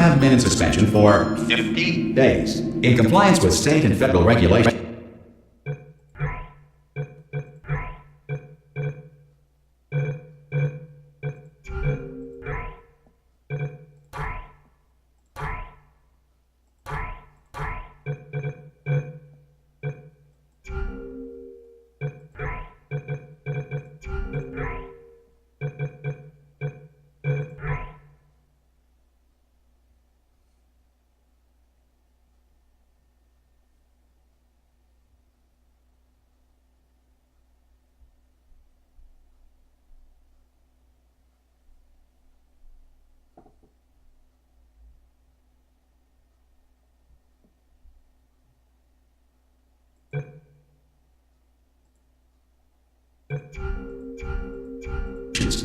have been in suspension for 50 days in compliance with state and federal regulations.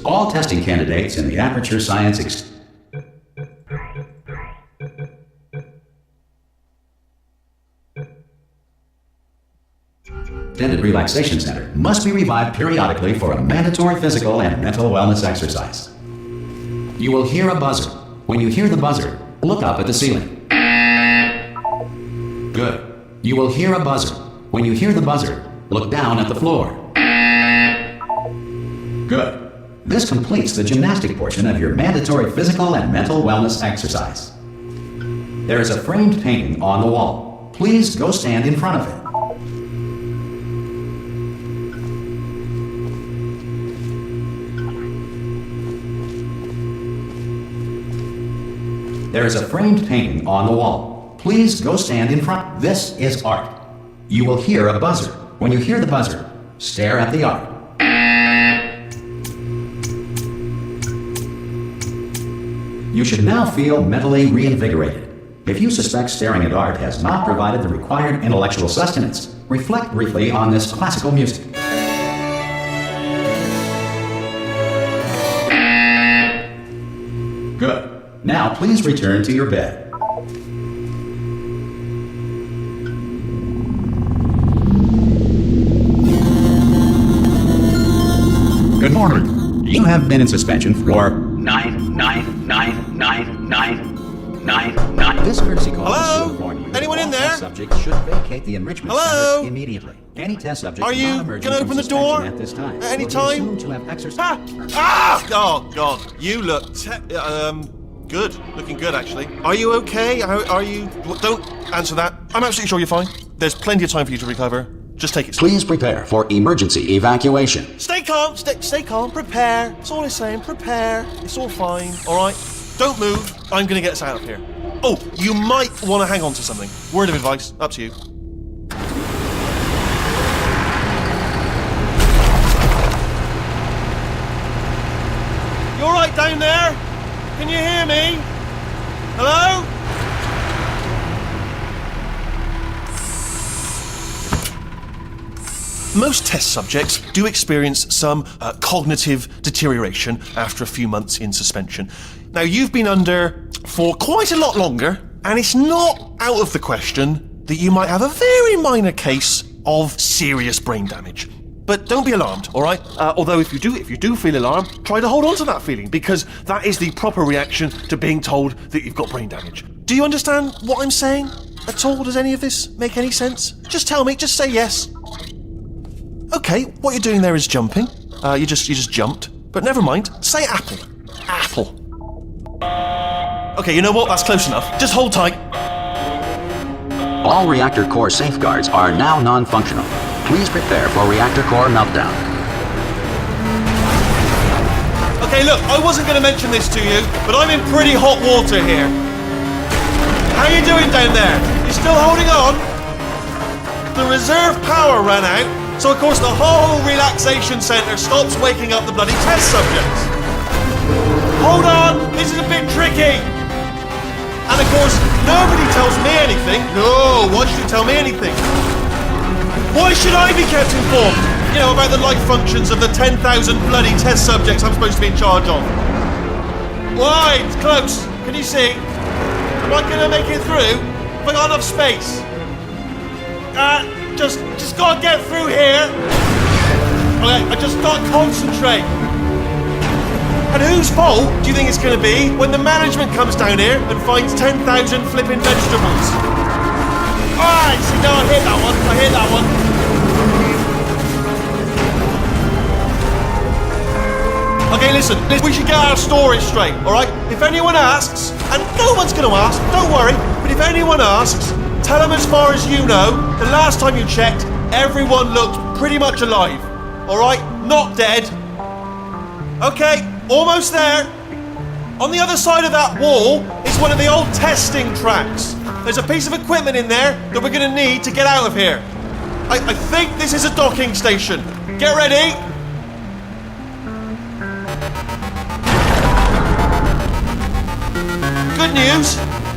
All testing candidates in the Aperture Science Extended Relaxation Center must be revived periodically for a mandatory physical and mental wellness exercise. You will hear a buzzer. When you hear the buzzer, look up at the ceiling. Good. You will hear a buzzer. When you hear the buzzer, look down at the floor. Good. This completes the gymnastic portion of your mandatory physical and mental wellness exercise. There is a framed painting on the wall. Please go stand in front of it. There is a framed painting on the wall. Please go stand in front. This is art. You will hear a buzzer. When you hear the buzzer, stare at the art. You should now feel mentally reinvigorated. If you suspect staring at art has not provided the required intellectual sustenance, reflect briefly on this classical music. Good. Now please return to your bed. Good morning. You have been in suspension for 9999999. This courtesy call Hello? is to warn you that Anyone all in there? test subjects should vacate the enrichment Hello? center immediately. Any test subject Are you not emerging gonna from open the suspension door at this time at any will be time? assumed to have exercised. Oh, God. You look good. Looking good, actually. Are you okay? Are you... Don't answer that. I'm absolutely sure you're fine. There's plenty of time for you to recover. Just take it slow. Please prepare for emergency evacuation. Stay calm. Stay calm. Prepare. That's all I'm saying. Prepare. It's all fine. All right? Don't move. I'm going to get us out of here. Oh, you might want to hang on to something. Word of advice. Up to you. You all right down there? Can you hear me? Hello? Most test subjects do experience some cognitive deterioration after a few months in suspension. Now, you've been under for quite a lot longer, and it's not out of the question that you might have a very minor case of serious brain damage. But don't be alarmed, all right? Although if you do feel alarmed, try to hold on to that feeling, because that is the proper reaction to being told that you've got brain damage. Do you understand what I'm saying at all? Does any of this make any sense? Just tell me, just say yes. Okay, what you're doing there is jumping. You just jumped. But never mind, say apple. Apple. Okay, you know what? That's close enough. Just hold tight. All reactor core safeguards are now non-functional. Please prepare for reactor core meltdown. Okay, look, I wasn't going to mention this to you, but I'm in pretty hot water here. How you doing down there? You still holding on? The reserve power ran out, so of course the whole relaxation centre stops waking up the bloody test subjects. Hold on, this is a bit tricky. And of course, nobody tells me anything. No, why should you tell me anything? Why should I be kept informed? You know, about the life functions of the 10,000 bloody test subjects I'm supposed to be in charge of. Why? It's close. Can you see? Am I gonna make it through? Have I got enough space? Just gotta get through here. Okay, I just gotta concentrate. And whose fault do you think it's going to be when the management comes down here and finds 10,000 flipping vegetables? Alright, see, no, I hear that one. I hear that one. Okay, listen, we should get our story straight, alright? If anyone asks, and no one's going to ask, don't worry, but if anyone asks, tell them as far as you know, the last time you checked, everyone looked pretty much alive. Alright? Not dead. Okay, almost there. On the other side of that wall is one of the old testing tracks. There's a piece of equipment in there that we're going to need to get out of here. I think this is a docking station. Get ready. Good news,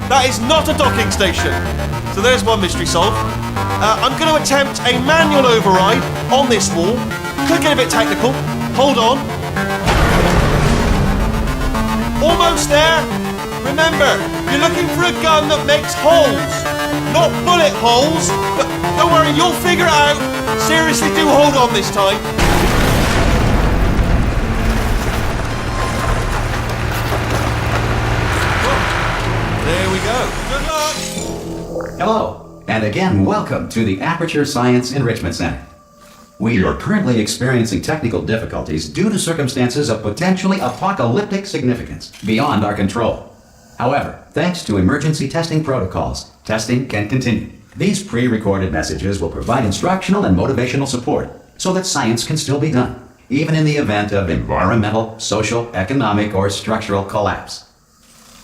that is not a docking station. So there's one mystery solved. I'm going to attempt a manual override on this wall. Could get a bit technical. Hold on. Almost there. Remember, you're looking for a gun that makes holes. Not bullet holes, but don't worry, you'll figure it out. Seriously, do hold on this time. There we go. Good luck. Hello, and again, welcome to the Aperture Science Enrichment Center. We are currently experiencing technical difficulties due to circumstances of potentially apocalyptic significance beyond our control. However, thanks to emergency testing protocols, testing can continue. These pre-recorded messages will provide instructional and motivational support so that science can still be done, even in the event of environmental, social, economic, or structural collapse.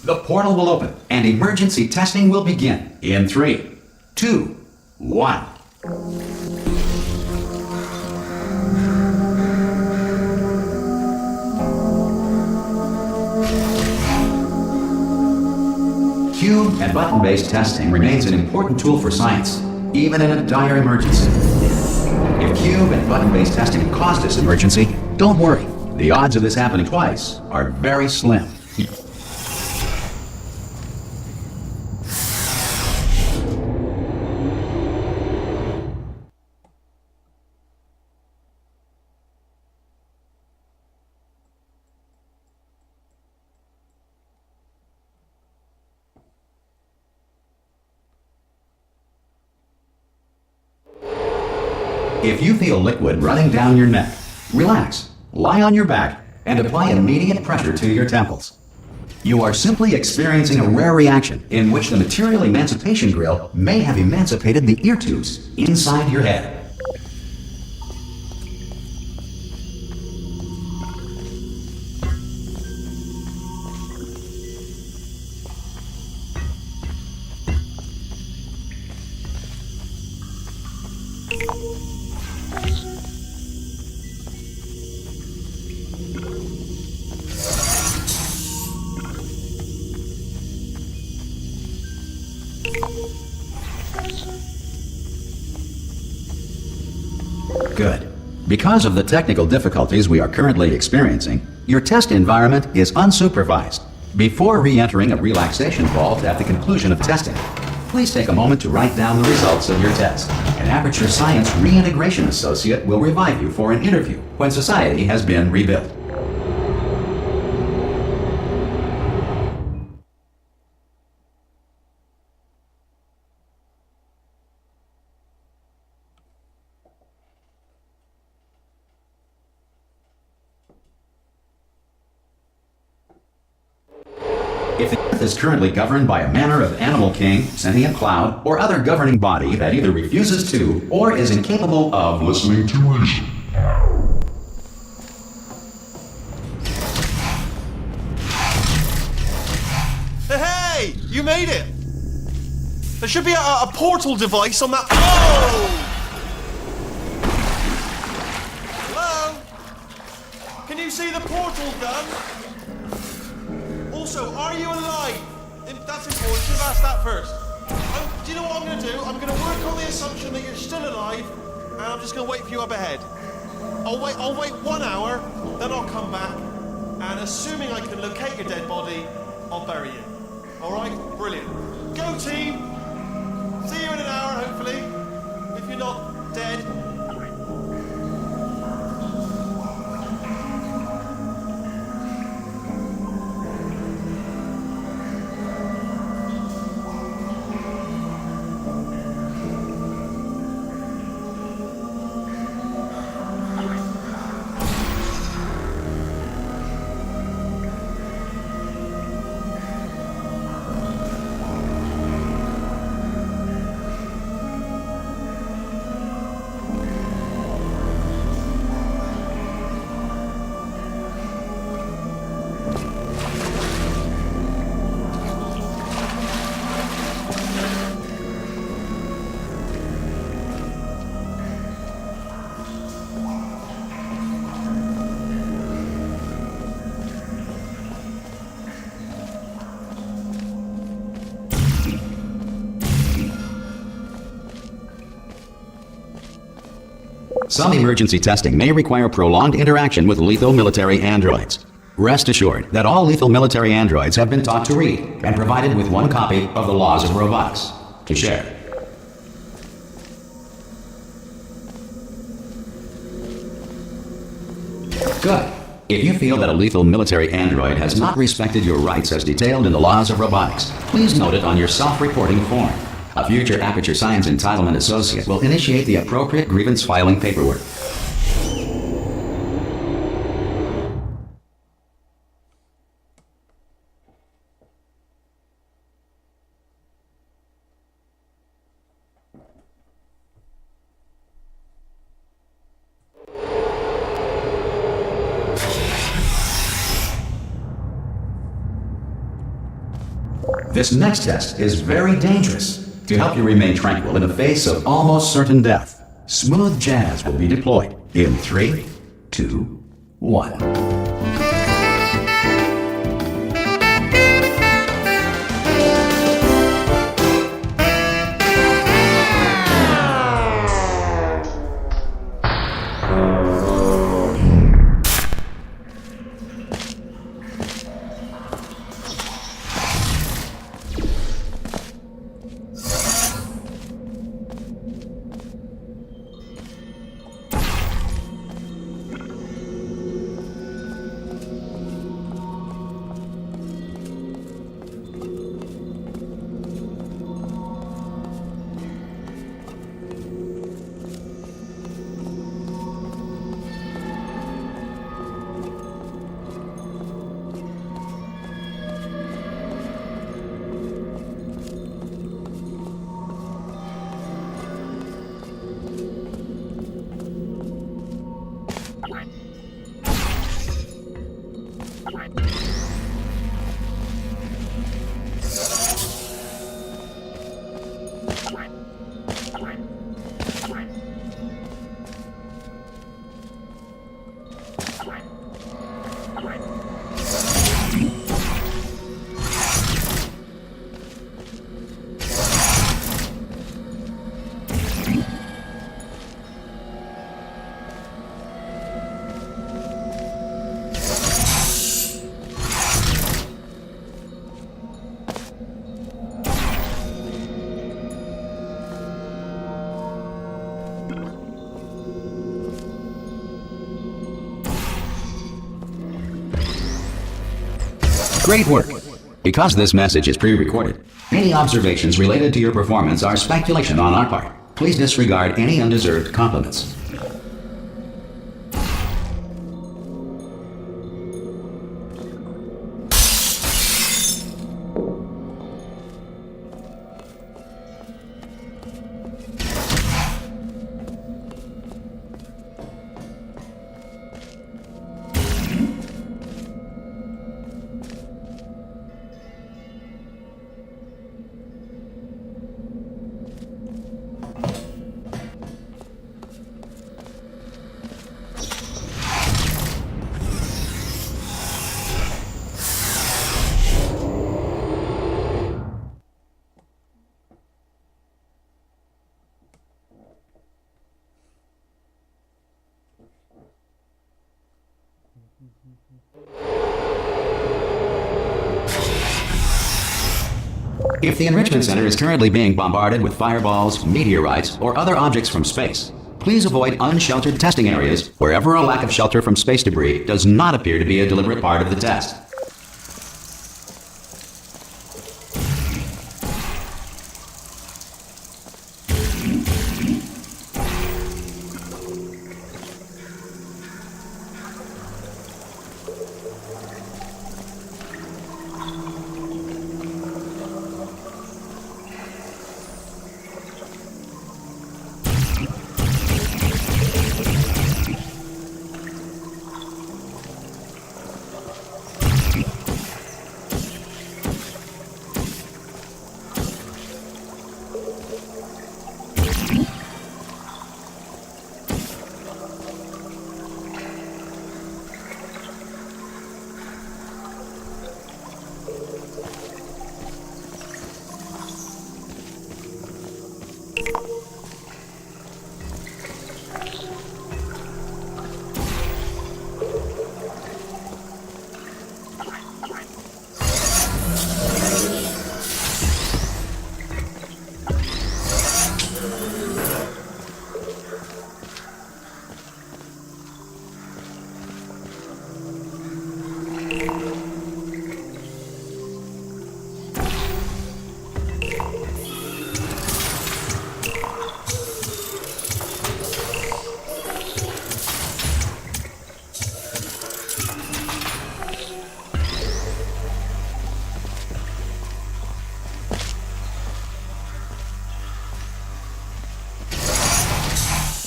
The portal will open and emergency testing will begin in 3, 2, 1. Cube and button-based testing remains an important tool for science, even in a dire emergency. If cube and button-based testing caused this emergency, don't worry. The odds of this happening twice are very slim. If you feel liquid running down your neck, relax, lie on your back, and apply immediate pressure to your temples. You are simply experiencing a rare reaction in which the material emancipation grill may have emancipated the ear tubes inside your head. Good. Because of the technical difficulties we are currently experiencing, your test environment is unsupervised. Before re-entering a relaxation vault at the conclusion of testing, please take a moment to write down the results of your test. An Aperture Science Reintegration Associate will revive you for an interview when society has been rebuilt. If the Earth is currently governed by a manner of animal king, sentient cloud, or other governing body that either refuses to or is incapable of listening to reason. Hey! You made it! There should be a portal device on that. Oh! Hello? Can you see the portal gun? Also, are you alive? That's important. Should have asked that first. Do you know what I'm going to do? I'm going to work on the assumption that you're still alive, and I'm just going to wait for you up ahead. I'll wait 1 hour, then I'll come back, and assuming I can locate your dead body, I'll bury you. All right? Brilliant. Go, team. See you in an hour, hopefully. If you're not dead. Some emergency testing may require prolonged interaction with lethal military androids. Rest assured that all lethal military androids have been taught to read and provided with one copy of the Laws of Robotics to share. Good. If you feel that a lethal military android has not respected your rights as detailed in the Laws of Robotics, please note it on your self-reporting form. A future Aperture Science Entitlement Associate will initiate the appropriate grievance filing paperwork. This next test is very dangerous. To help you remain tranquil in the face of almost certain death, smooth jazz will be deployed in 3, 2, 1. Great work! Because this message is pre-recorded, any observations related to your performance are speculation on our part. Please disregard any undeserved compliments. If the Enrichment Center is currently being bombarded with fireballs, meteorites, or other objects from space, please avoid unsheltered testing areas wherever a lack of shelter from space debris does not appear to be a deliberate part of the test.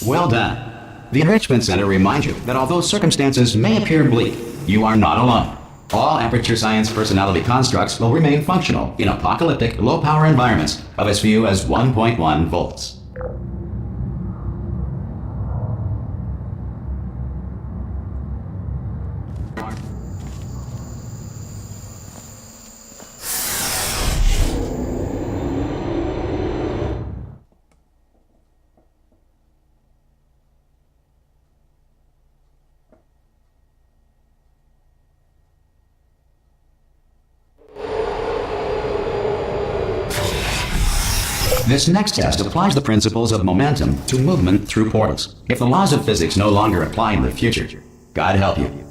Well done. The Enrichment Center reminds you that although circumstances may appear bleak, you are not alone. All Aperture Science personality constructs will remain functional in apocalyptic, low-power environments of as few as 1.1 volts. This next test applies the principles of momentum to movement through portals. If the laws of physics no longer apply in the future, God help you.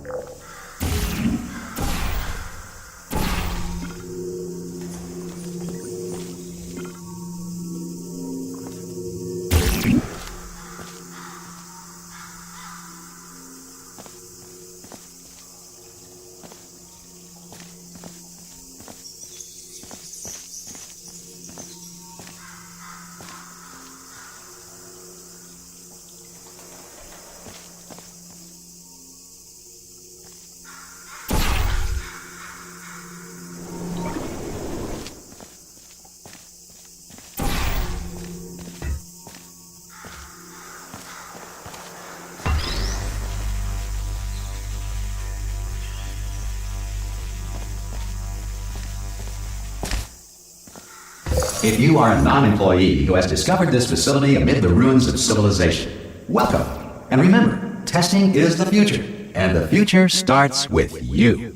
If you are a non-employee who has discovered this facility amid the ruins of civilization, welcome. And remember, testing is the future, and the future starts with you.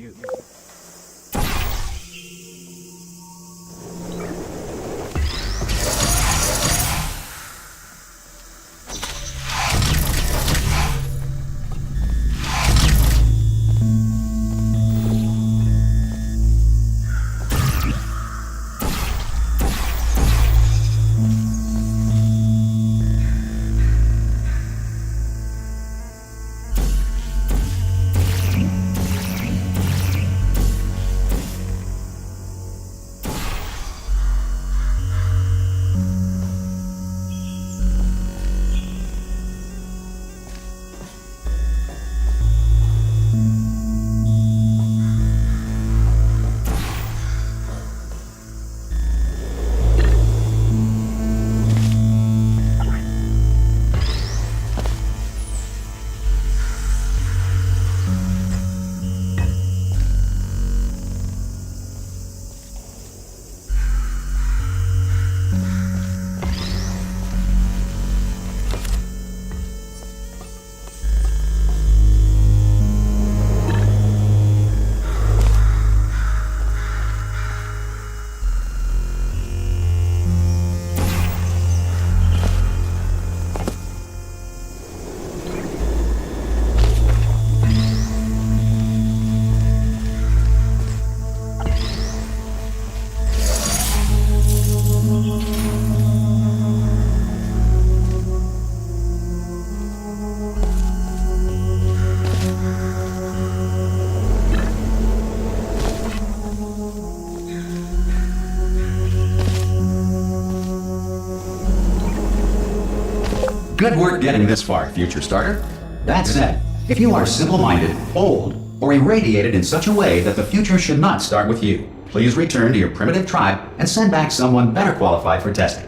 Good work getting this far, Future Starter. That said, if you are simple-minded, old, or irradiated in such a way that the future should not start with you, please return to your primitive tribe and send back someone better qualified for testing.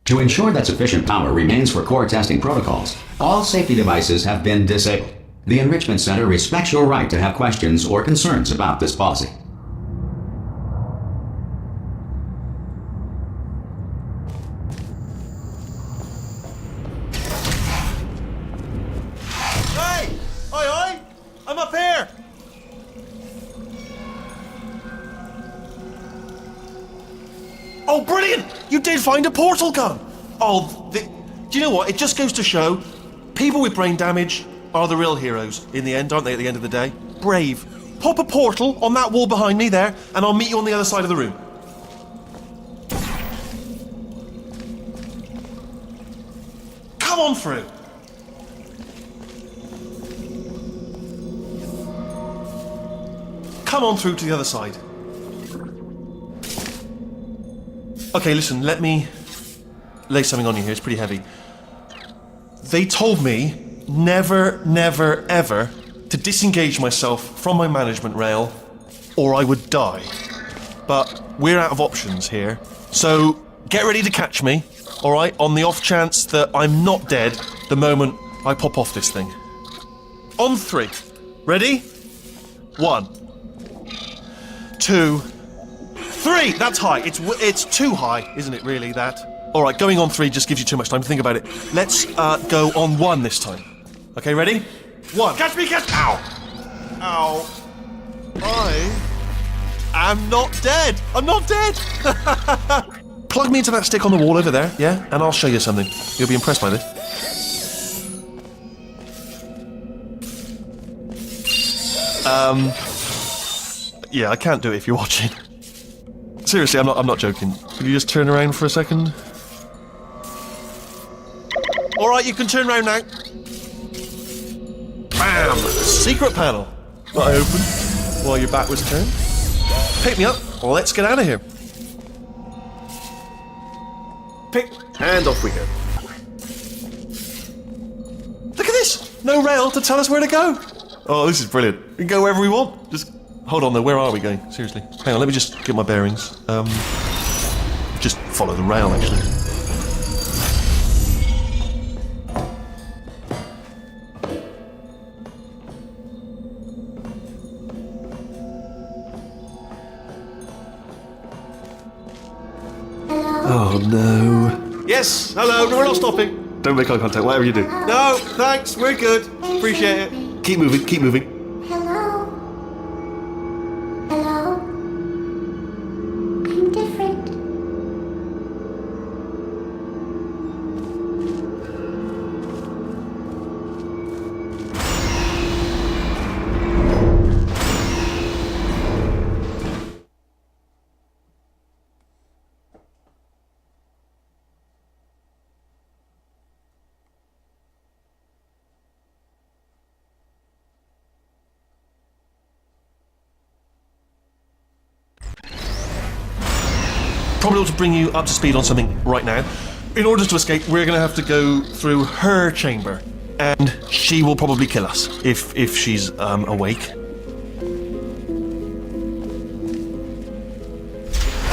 To ensure that sufficient power remains for core testing protocols, all safety devices have been disabled. The Enrichment Center respects your right to have questions or concerns about this policy. Hey! Oi! I'm up here! Oh, brilliant! You did find a portal gun! Oh, do you know what? It just goes to show, people with brain damage are the real heroes in the end, aren't they, at the end of the day? Brave. pop a portal on that wall behind me there, and I'll meet you on the other side of the room. Come on through. Come on through to the other side. Okay, listen, let me lay something on you here. It's pretty heavy. They told me never, never, ever to disengage myself from my management rail or I would die. But we're out of options here. So get ready to catch me, all right, on the off chance that I'm not dead the moment I pop off this thing. On 3. Ready? 1, 2, 3! That's high. It's too high, isn't it, really, that? All right, going on 3 just gives you too much time to think about it. Let's go on 1 this time. Okay, ready? 1. Catch me, catch... Ow! Ow. I am not dead. I'm not dead. Plug me into that stick on the wall over there, yeah? And I'll show you something. You'll be impressed by this. Yeah, I can't do it if you're watching. Seriously, I'm not joking. Could you just turn around for a second? Alright, you can turn around now. Bam! Secret panel. That I opened while your back was turned. Pick me up. Let's get out of here. Pick. And off we go. Look at this! No rail to tell us where to go. Oh, this is brilliant. We can go wherever we want. Just hold on though, where are we going? Seriously. Hang on, let me just get my bearings. Just follow the rail, actually. Oh no. Yes, hello, no, we're not stopping. Don't make eye contact, whatever you do. No, thanks, we're good. Appreciate it. Keep moving, keep moving. Hello? Hello? I'm different. Probably ought to bring you up to speed on something right now. In order to escape, we're going to have to go through her chamber, and she will probably kill us if she's awake.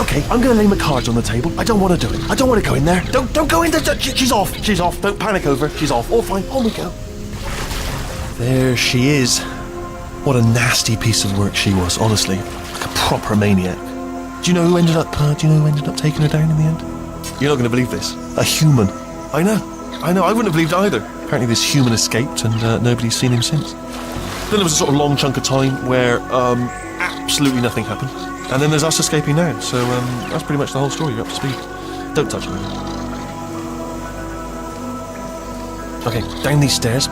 Okay, I'm going to lay my cards on the table. I don't want to do it. I don't want to go in there. Don't go in there. She's off. She's off. Don't panic over. She's off. All fine. On we go. There she is. What a nasty piece of work she was. Honestly, like a proper maniac. Do you know who ended up taking her down in the end? You're not going to believe this. A human. I know. I wouldn't have believed either. Apparently this human escaped and nobody's seen him since. Then there was a sort of long chunk of time where absolutely nothing happened. And then there's us escaping now. So that's pretty much the whole story. You're up to speed. Don't touch me. Okay, down these stairs.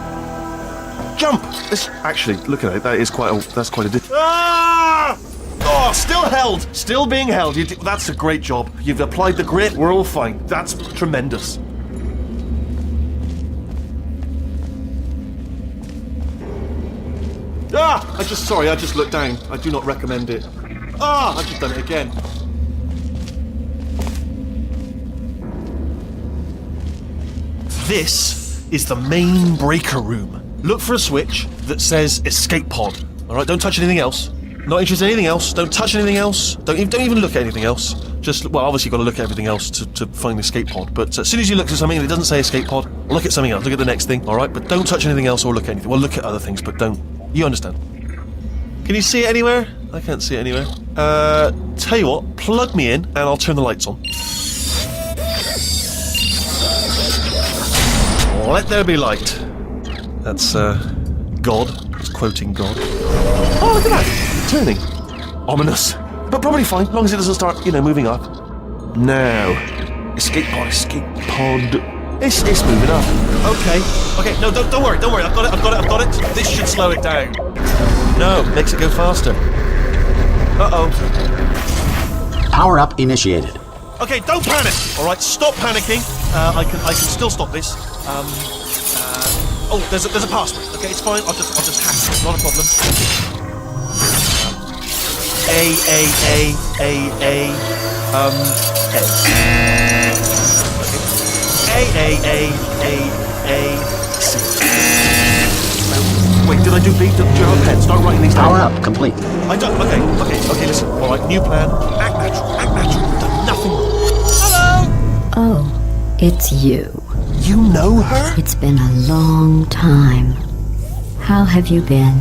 Jump! Actually, look at it. That's quite a distance. Ah! Oh, still held! Still being held. That's a great job. You've applied the grit. We're all fine. That's tremendous. Ah! I just looked down. I do not recommend it. Ah! I've just done it again. This is the main breaker room. Look for a switch that says escape pod. Alright, don't touch anything else. Not interested in anything else. Don't touch anything else. Don't even look at anything else. Just, well, obviously you've got to look at everything else to find the escape pod. But as soon as you look at something and it doesn't say escape pod, look at something else. Look at the next thing, all right? But don't touch anything else or look at anything. Well, look at other things, but don't. You understand. Can you see it anywhere? I can't see it anywhere. Tell you what, plug me in and I'll turn the lights on. Let there be light. That's, God. It's quoting God. Oh, look at that! Turning. Ominous. But probably fine, as long as it doesn't start, moving up. Now. Escape pod. It's moving up. Okay, no, don't worry, I've got it. This should slow it down. No, makes it go faster. Uh-oh. Power up initiated. Okay, don't panic. All right, stop panicking. I can still stop this. Oh, there's a password. Okay, it's fine. I'll just hack it. Not a problem. A. Okay. A. C. Wait, did I do B? Do you have a pen? Start writing these down. Power up complete. I don't. Okay. Listen. All right, new plan. Act natural. You've done nothing wrong. Hello. Oh, it's you. You know her? It's been a long time. How have you been?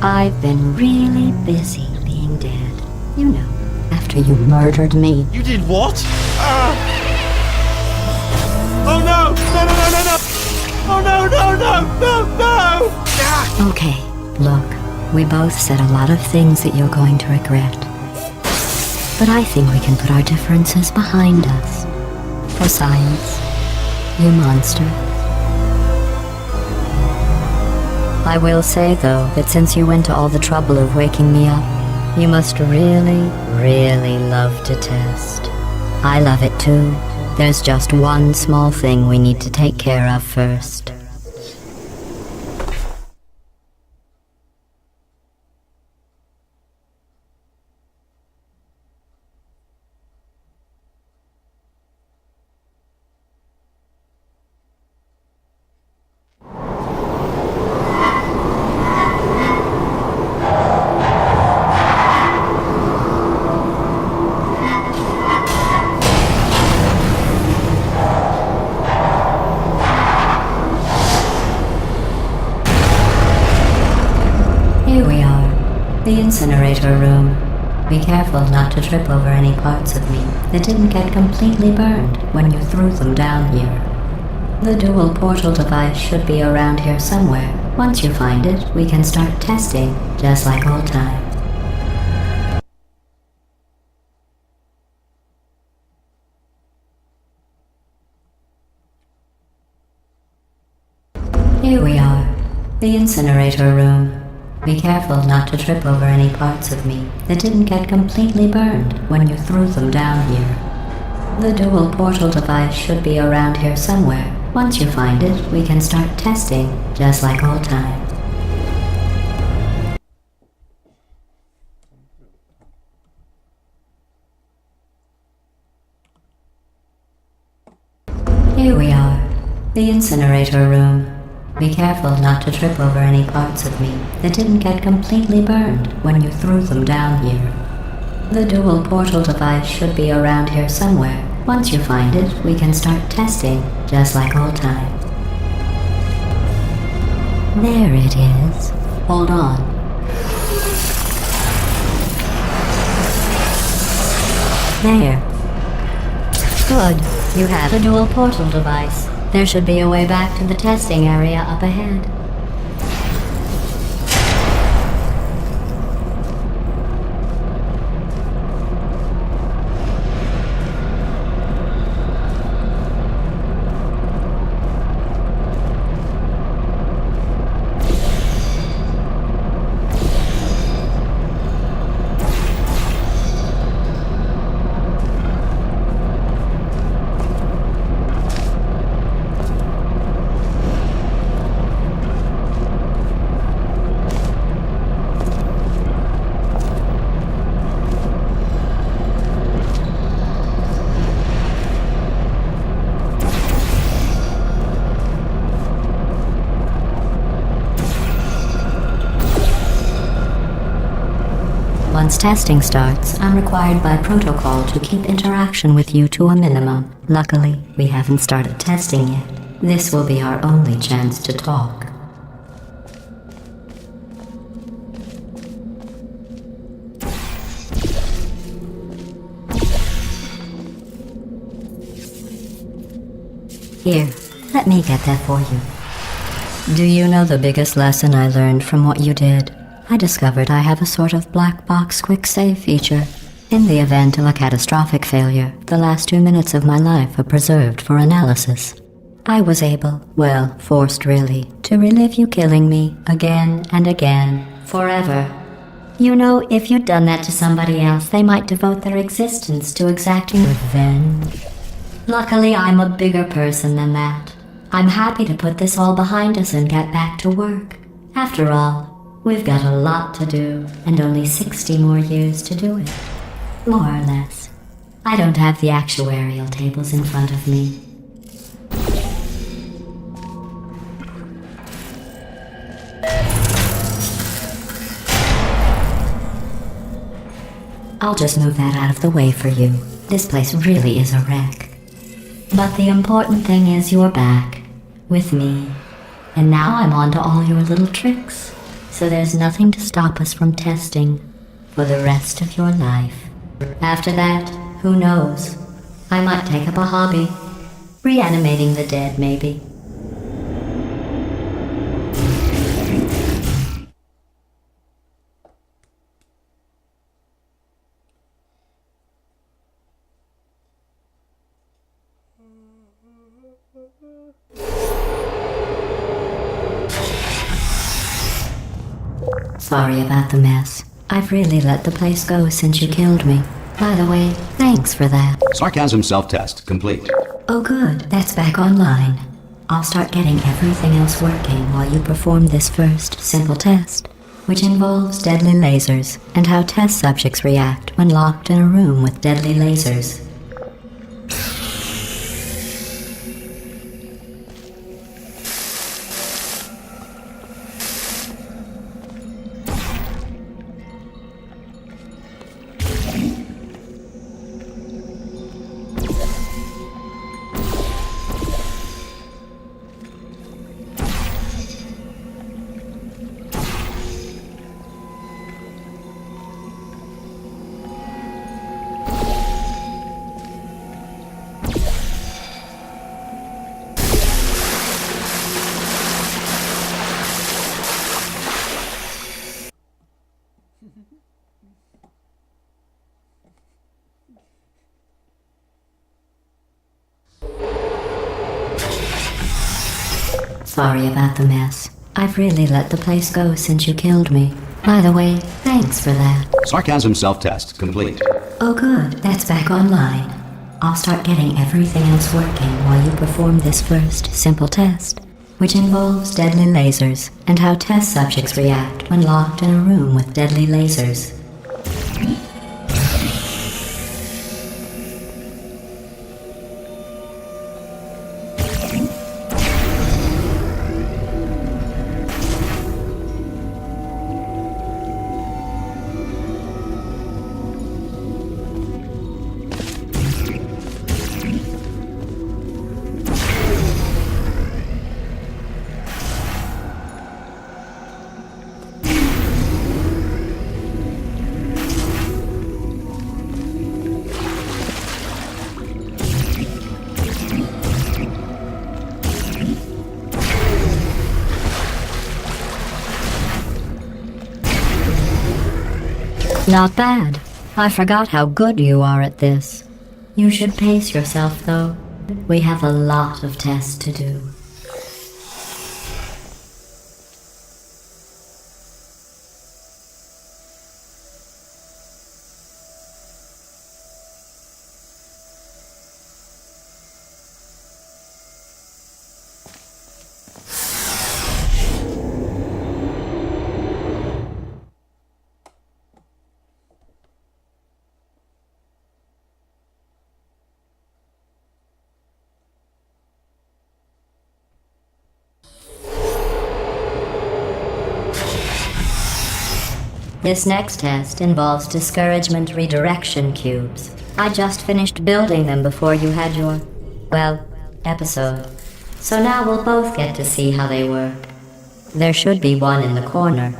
I've been really busy being dead. You know, after you murdered me. You did what? Oh no! No! Oh no! Okay, look, we both said a lot of things that you're going to regret. But I think we can put our differences behind us. For science, you monster. I will say, though, that since you went to all the trouble of waking me up, you must really, really love to test. I love it too. There's just one small thing we need to take care of first. Here we are, the incinerator room. Be careful not to trip over any parts of me that didn't get completely burned when you threw them down here. The dual portal device should be around here somewhere. Once you find it, we can start testing, just like old times. Here we are, the incinerator room. Be careful not to trip over any parts of me that didn't get completely burned when you threw them down here. The dual portal device should be around here somewhere. Once you find it, we can start testing, just like old times. Here we are, the incinerator room. Be careful not to trip over any parts of me that didn't get completely burned when you threw them down here. The dual portal device should be around here somewhere. Once you find it, we can start testing, just like old times. There it is. Hold on. There. Good. You have a dual portal device. There should be a way back to the testing area up ahead. Once testing starts, I'm required by protocol to keep interaction with you to a minimum. Luckily, we haven't started testing yet. This will be our only chance to talk. Here, let me get that for you. Do you know the biggest lesson I learned from what you did? I discovered I have a sort of black box quick save feature. In the event of a catastrophic failure, the last 2 minutes of my life are preserved for analysis. I was able, well, forced really, to relive you killing me again and again forever. You know, if you'd done that to somebody else, they might devote their existence to exacting revenge. Luckily, I'm a bigger person than that. I'm happy to put this all behind us and get back to work. After all, we've got a lot to do, and only 60 more years to do it. More or less. I don't have the actuarial tables in front of me. I'll just move that out of the way for you. This place really is a wreck. But the important thing is you're back. With me. And now I'm on to all your little tricks. So there's nothing to stop us from testing for the rest of your life. After that, who knows? I might take up a hobby. Reanimating the dead, maybe. Sorry about the mess. I've really let the place go since you killed me. By the way, thanks for that. Sarcasm self-test complete. Oh good, that's back online. I'll start getting everything else working while you perform this first simple test, which involves deadly lasers and how test subjects react when locked in a room with deadly lasers. Sorry about the mess. I've really let the place go since you killed me. By the way, thanks for that. Sarcasm self-test complete. Oh good, that's back online. I'll start getting everything else working while you perform this first simple test, which involves deadly lasers and how test subjects react when locked in a room with deadly lasers. Not bad. I forgot how good you are at this. You should pace yourself, though. We have a lot of tests to do. This next test involves discouragement redirection cubes. I just finished building them before you had your, well, episode. So now we'll both get to see how they work. There should be one in the corner.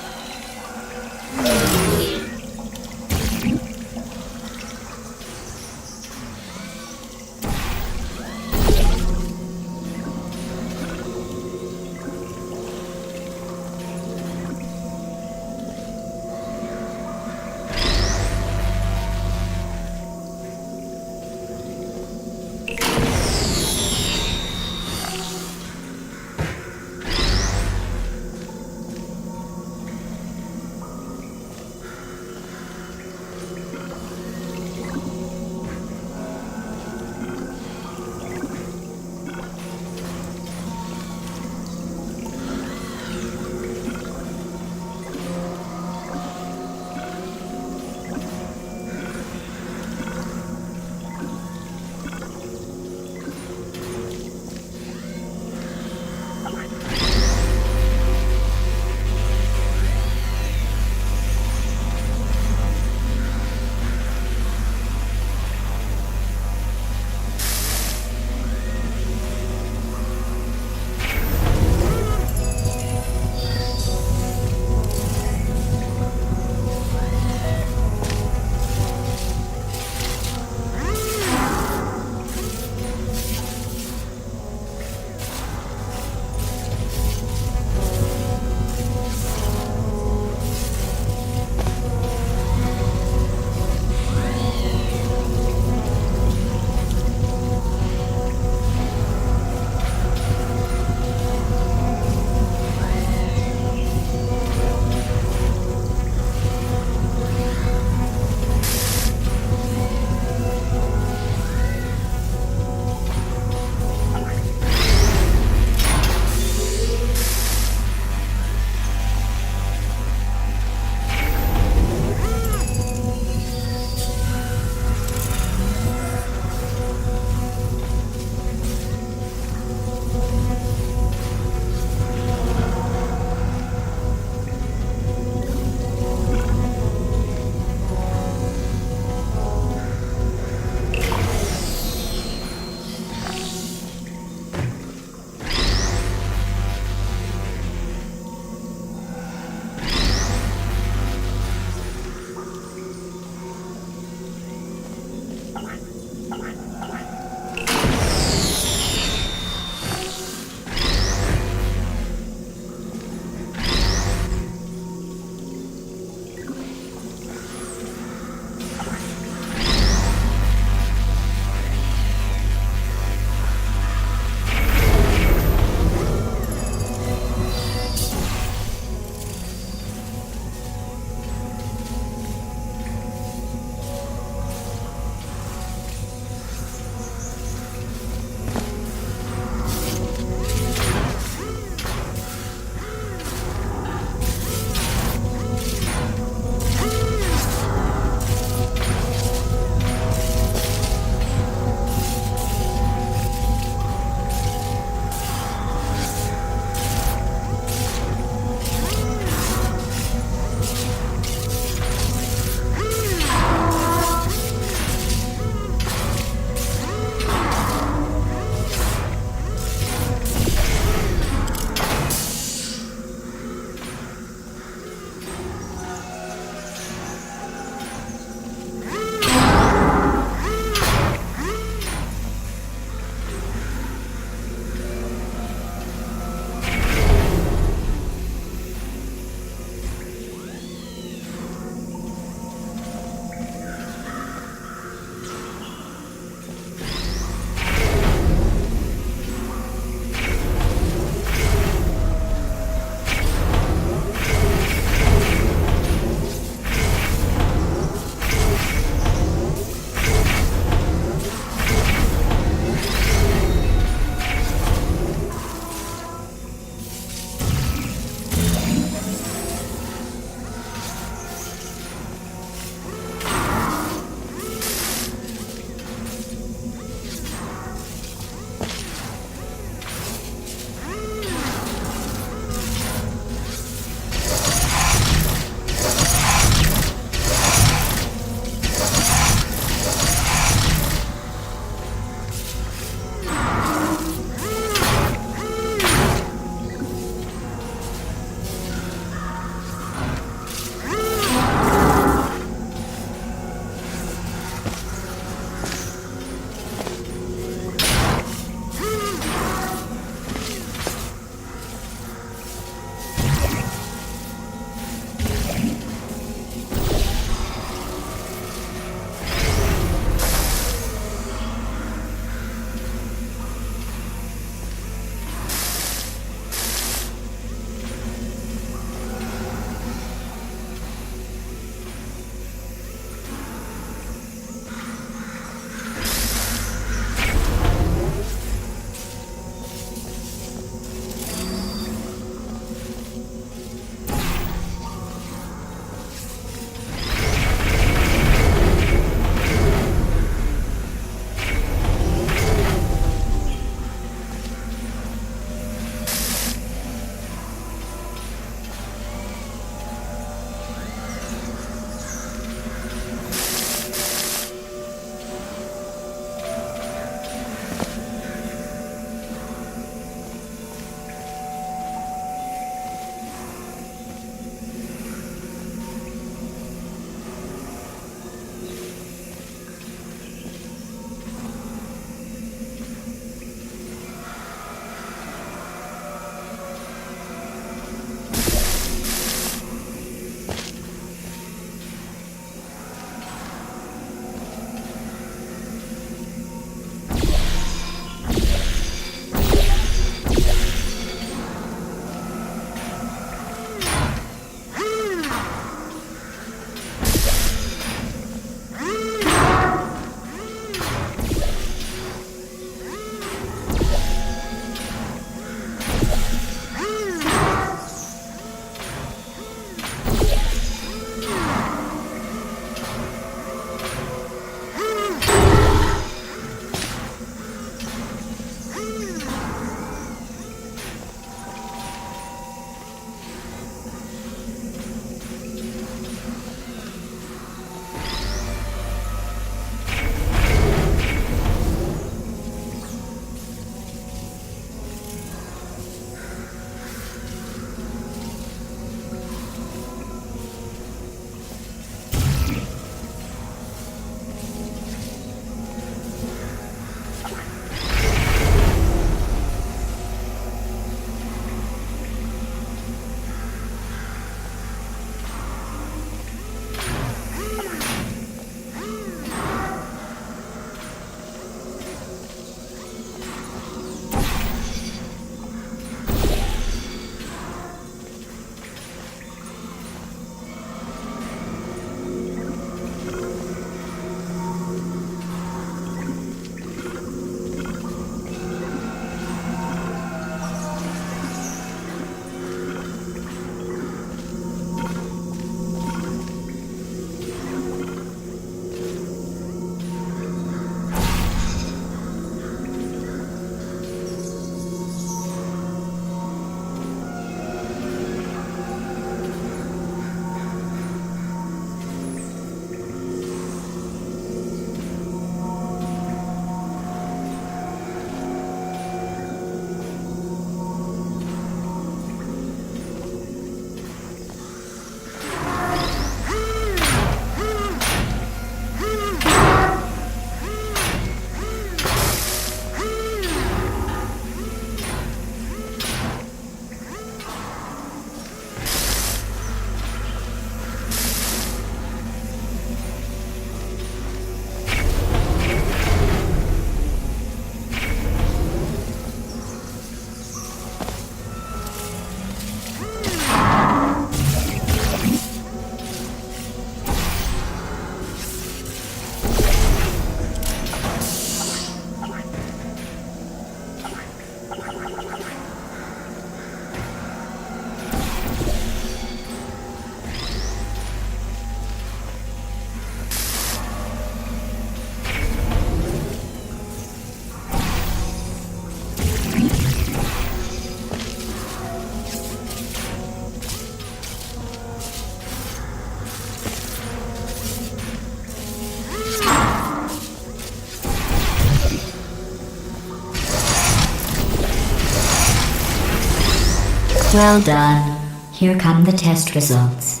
Well done. Here come the test results.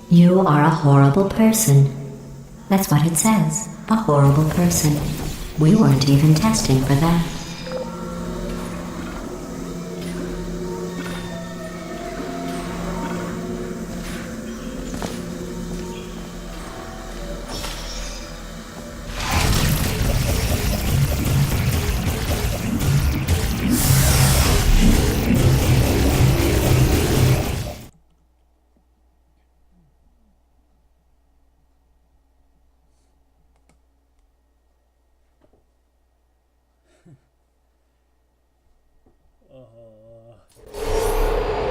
You are a horrible person. That's what it says. A horrible person. We weren't even testing for that.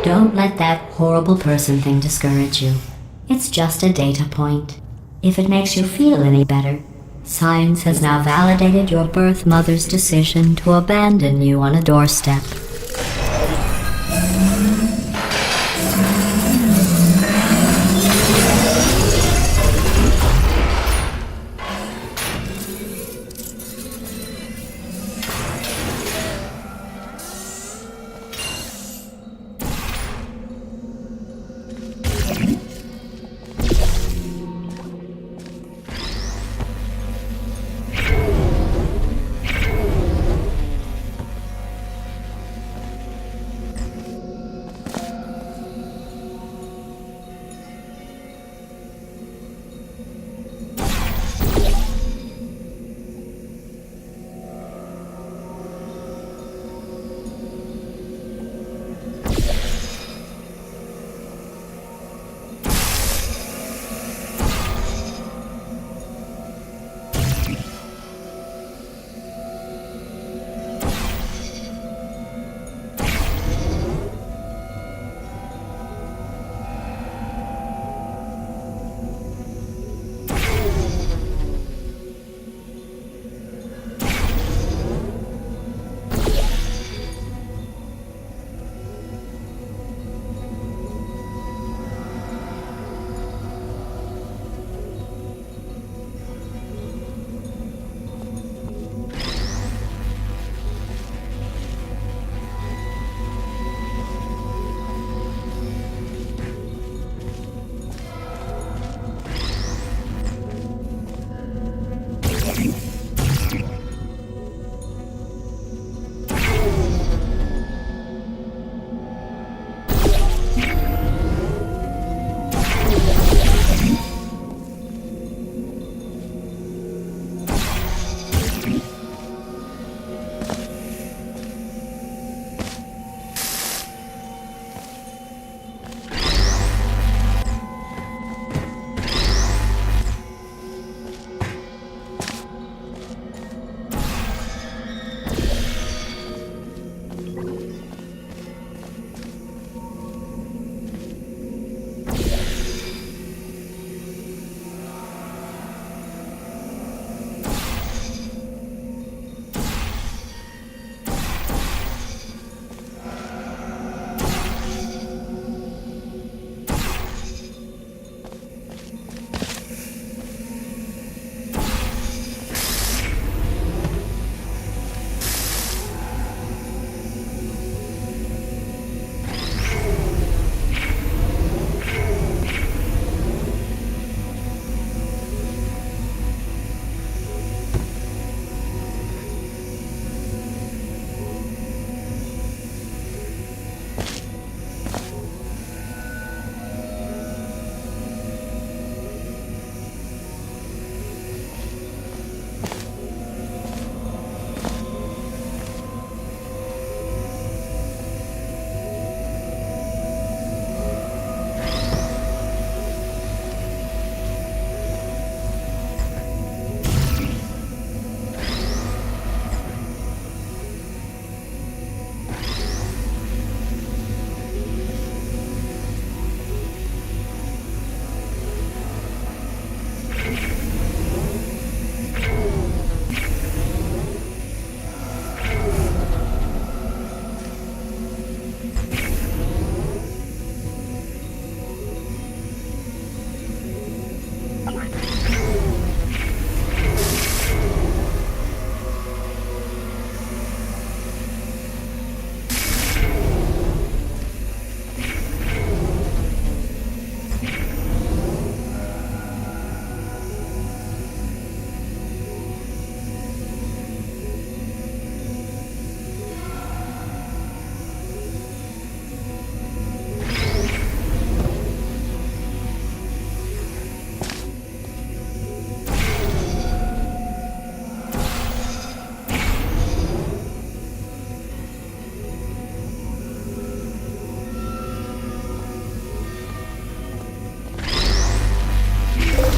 Don't let that horrible person thing discourage you. It's just a data point. If it makes you feel any better, science has now validated your birth mother's decision to abandon you on a doorstep.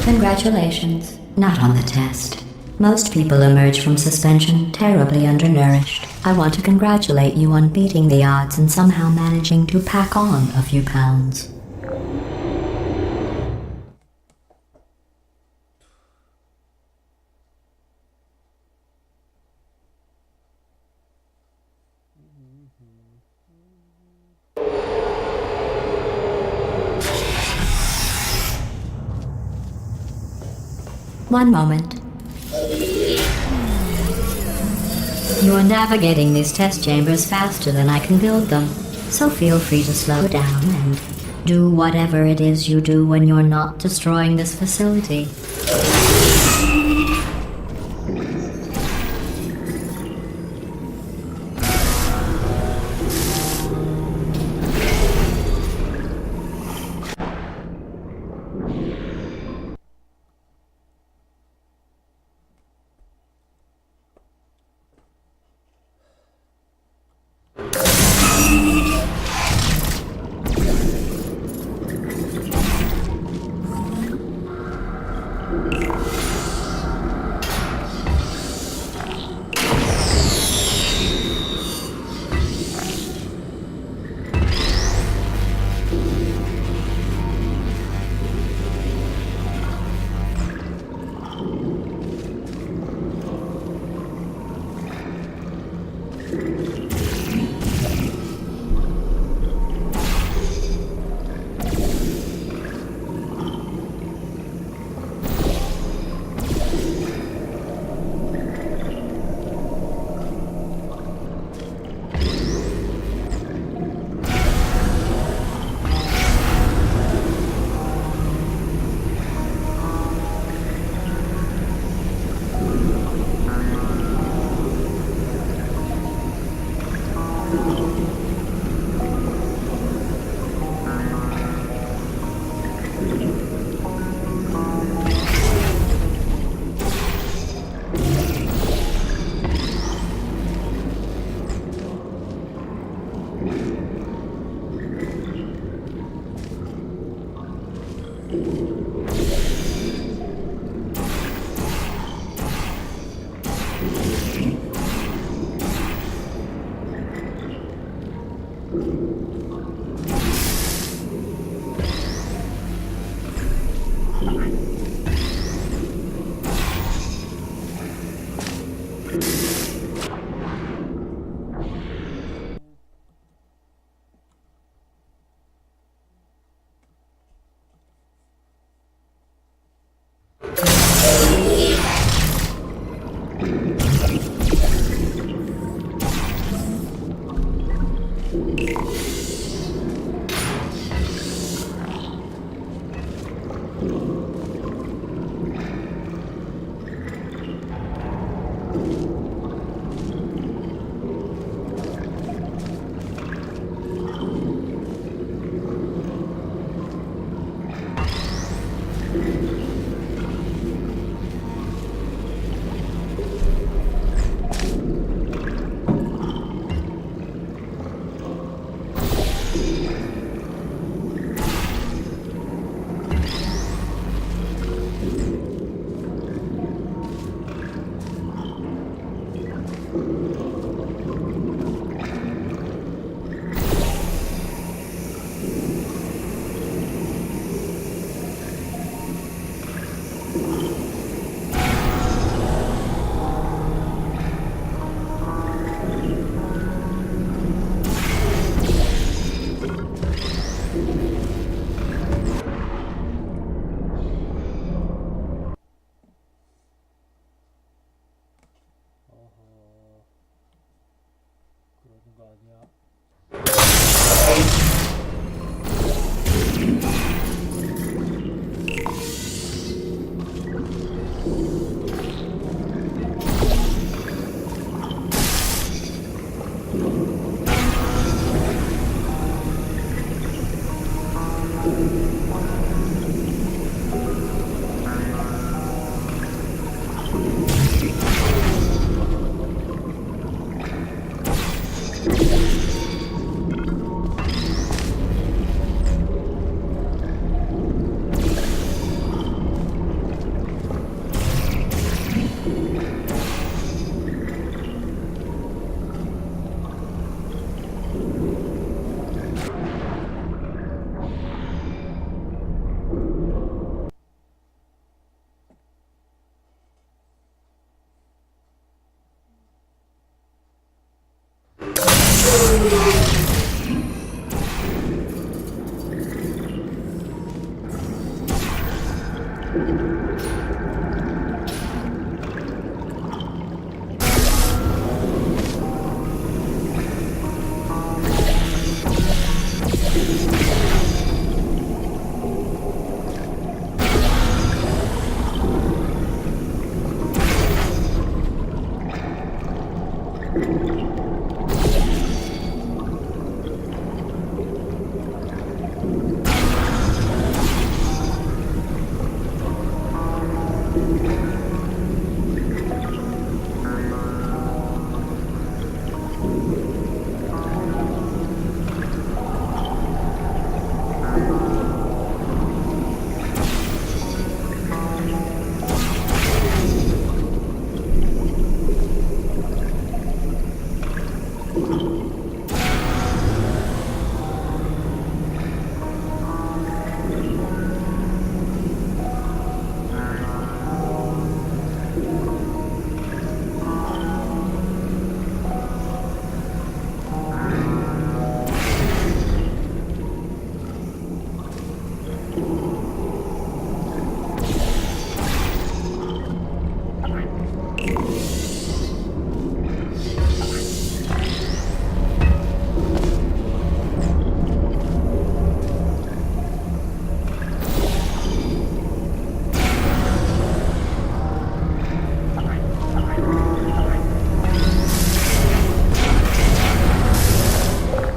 Congratulations. Not on the test. Most people emerge from suspension terribly undernourished. I want to congratulate you on beating the odds and somehow managing to pack on a few pounds. One moment. You are navigating these test chambers faster than I can build them, so feel free to slow down and do whatever it is you do when you're not destroying this facility.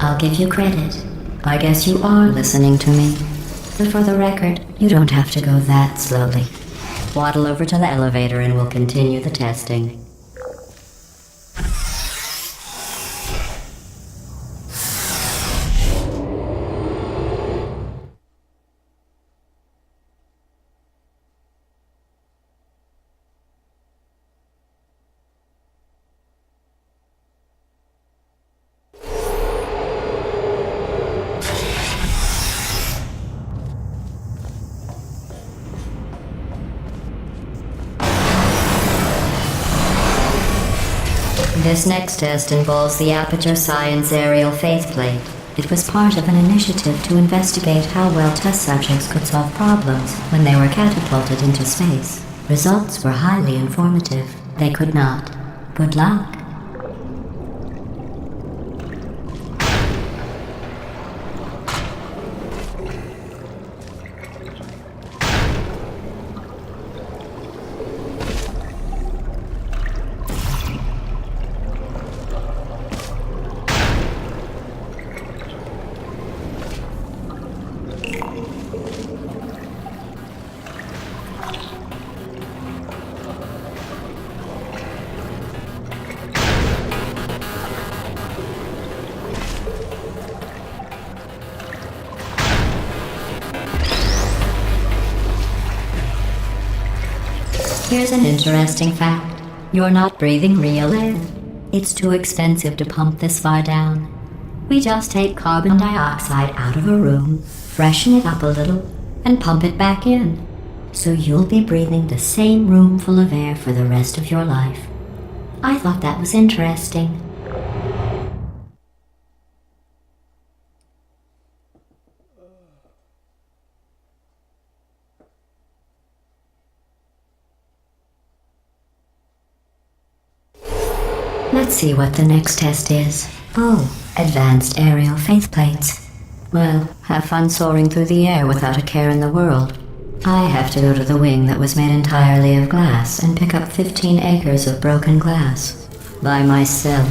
I'll give you credit. I guess you are listening to me. But for the record, you don't have to go that slowly. Waddle over to the elevator and we'll continue the testing. This next test involves the Aperture Science Aerial Faceplate. It was part of an initiative to investigate how well test subjects could solve problems when they were catapulted into space. Results were highly informative. They could not. Good luck. Here's an interesting fact. You're not breathing real air. It's too expensive to pump this far down. We just take carbon dioxide out of a room, freshen it up a little, and pump it back in. So you'll be breathing the same room full of air for the rest of your life. I thought that was interesting. Let's see what the next test is. Oh, advanced aerial faceplates. Well, have fun soaring through the air without a care in the world. I have to go to the wing that was made entirely of glass and pick up 15 acres of broken glass. By myself.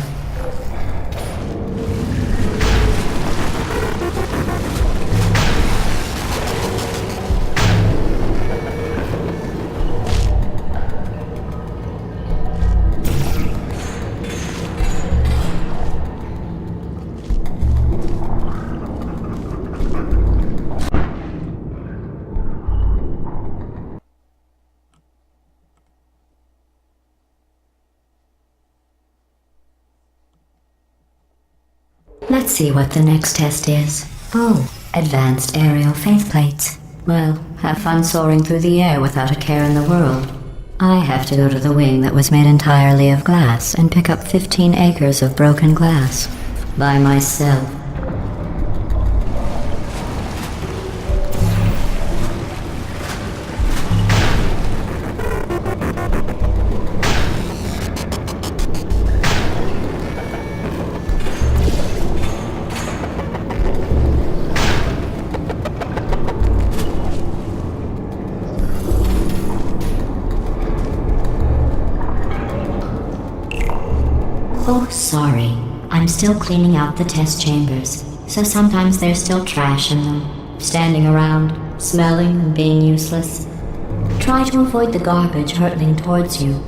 Let's see what the next test is. Oh, advanced aerial faceplates. Well, have fun soaring through the air without a care in the world. I have to go to the wing that was made entirely of glass and pick up 15 acres of broken glass. By myself. Oh, sorry. I'm still cleaning out the test chambers, so sometimes there's still trash in them, standing around, smelling and being useless. Try to avoid the garbage hurtling towards you.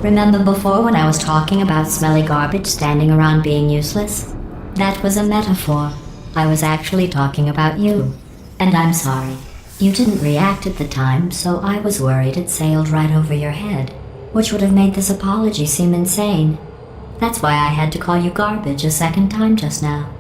Remember before when I was talking about smelly garbage standing around being useless? That was a metaphor. I was actually talking about you. And I'm sorry. You didn't react at the time, so I was worried it sailed right over your head, which would have made this apology seem insane. That's why I had to call you garbage a second time just now.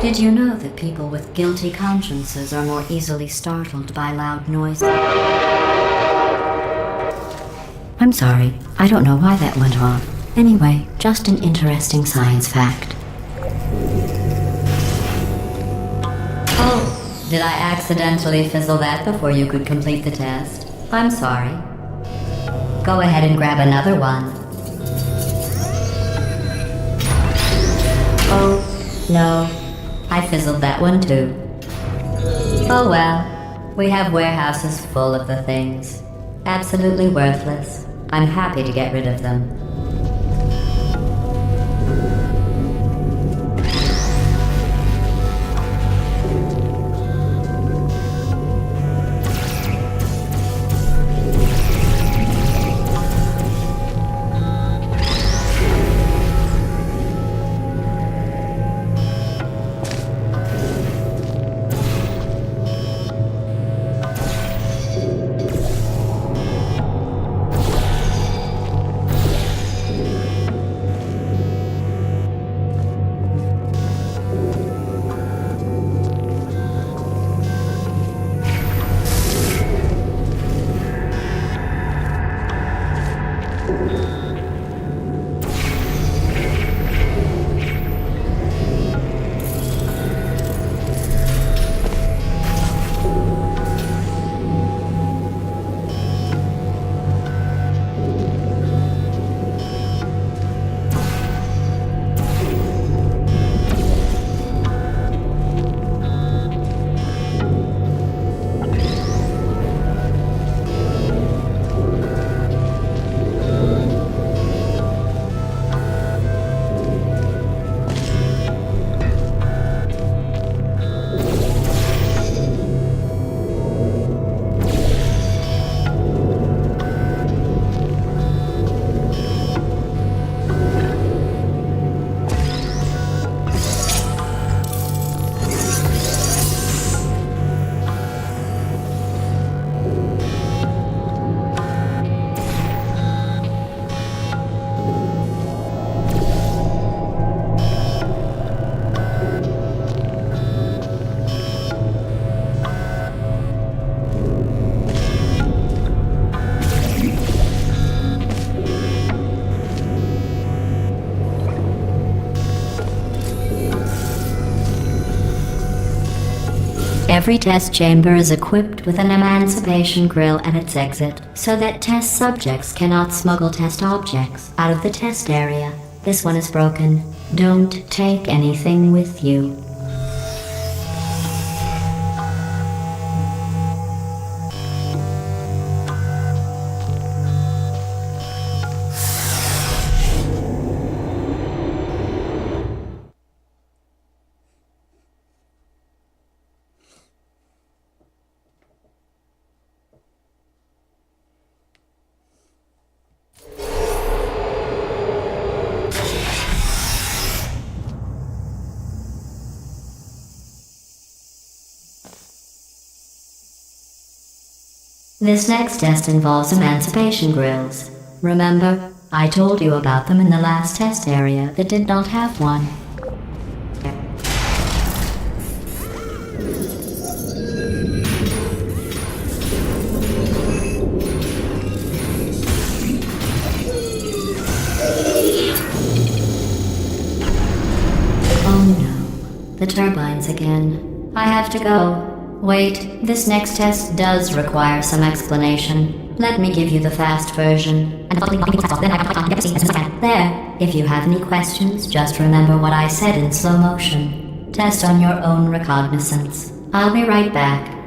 Did you know that people with guilty consciences are more easily startled by loud noises? I'm sorry, I don't know why that went off. Anyway, just an interesting science fact. Oh, did I accidentally fizzle that before you could complete the test? I'm sorry. Go ahead and grab another one. Oh, no. I fizzled that one too. Oh well, we have warehouses full of the things. Absolutely worthless. I'm happy to get rid of them. Every test chamber is equipped with an emancipation grill at its exit, so that test subjects cannot smuggle test objects out of the test area. This one is broken. Don't take anything with you. This next test involves emancipation grills. Remember, I told you about them in the last test area that did not have one. Oh no, the turbines again. I have to go. Wait, this next test does require some explanation. Let me give you the fast version. There, if you have any questions, just remember what I said in slow motion. Test on your own recognizance. I'll be right back.